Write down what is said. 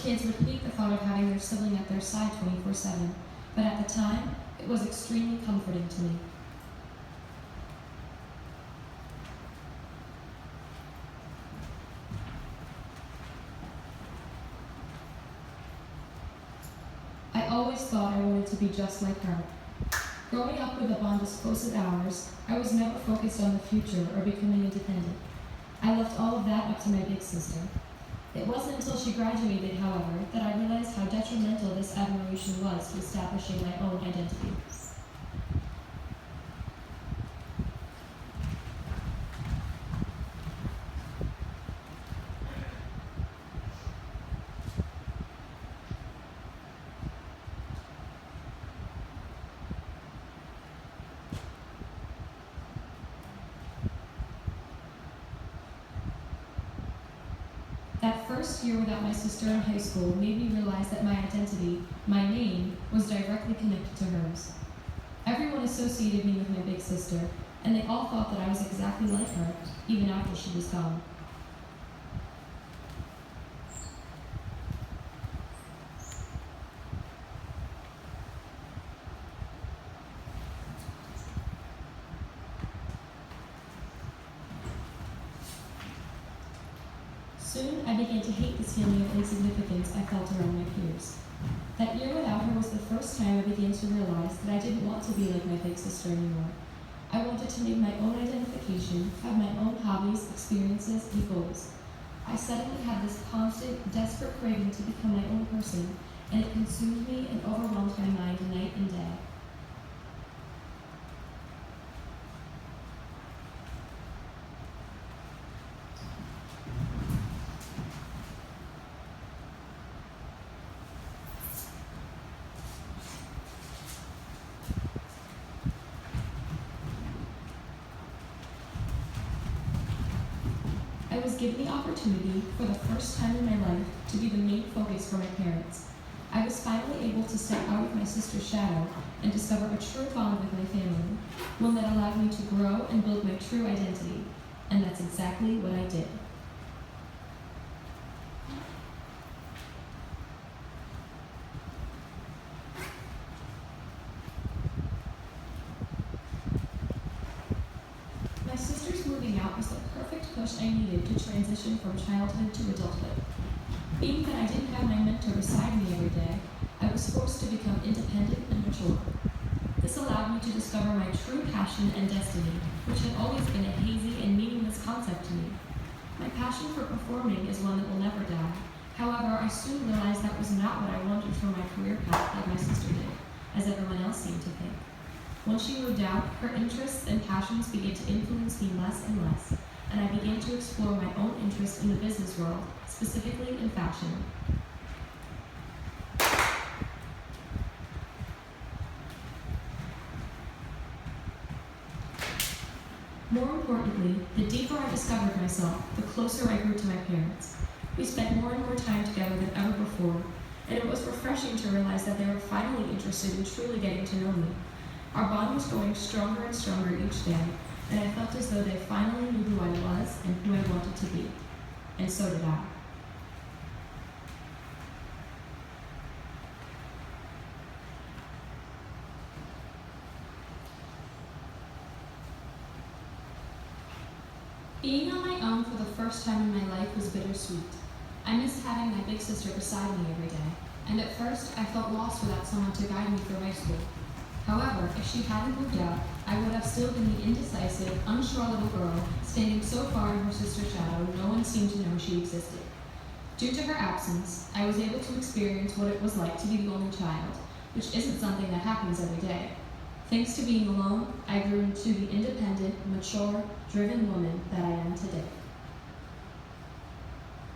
Kids would hate the thought of having their sibling at their side 24/7, but at the time, it was extremely comforting to me. I always thought I wanted to be just like her. Growing up with a bond as close as ours, I was never focused on the future or becoming independent. I left all of that up to my big sister. It wasn't until she graduated, however, that I realized how detrimental this admiration was to establishing my own identity. That first year without my sister in high school made me realize that my identity, my name, was directly connected to hers. Everyone associated me with my big sister, and they all thought that I was exactly like her, even after she was gone. Soon, I began to hate this feeling of insignificance I felt around my peers. That year without her was the first time I began to realize that I didn't want to be like my big sister anymore. I wanted to make my own identification, have my own hobbies, experiences, and goals. I suddenly had this constant, desperate craving to become my own person, and it consumed me and overwhelmed my mind night and day. I was given the opportunity, for the first time in my life, to be the main focus for my parents. I was finally able to step out of my sister's shadow and discover a true bond with my family, one that allowed me to grow and build my true identity. And that's exactly what I did. My sister's moving out was the perfect push I needed to transition from childhood to adulthood. Being that I didn't have my mentor beside me every day, I was forced to become independent and mature. This allowed me to discover my true passion and destiny, which had always been a hazy and meaningless concept to me. My passion for performing is one that will never die. However, I soon realized that was not what I wanted for my career path like my sister did, as everyone else seemed to think. Once she moved out, her interests and passions began to influence me less and less, and I began to explore my own interest in the business world, specifically in fashion. More importantly, the deeper I discovered myself, the closer I grew to my parents. We spent more and more time together than ever before, and it was refreshing to realize that they were finally interested in truly getting to know me. Our bond was growing stronger and stronger each day, and I felt as though they finally knew who I was and who I wanted to be. And so did I. Being on my own for the first time in my life was bittersweet. I missed having my big sister beside me every day, and at first I felt lost without someone to guide me through high school. However, if she hadn't moved out, I would have still been the indecisive, unsure little girl standing so far in her sister's shadow no one seemed to know she existed. Due to her absence, I was able to experience what it was like to be the only child, which isn't something that happens every day. Thanks to being alone, I grew into the independent, mature, driven woman that I am today.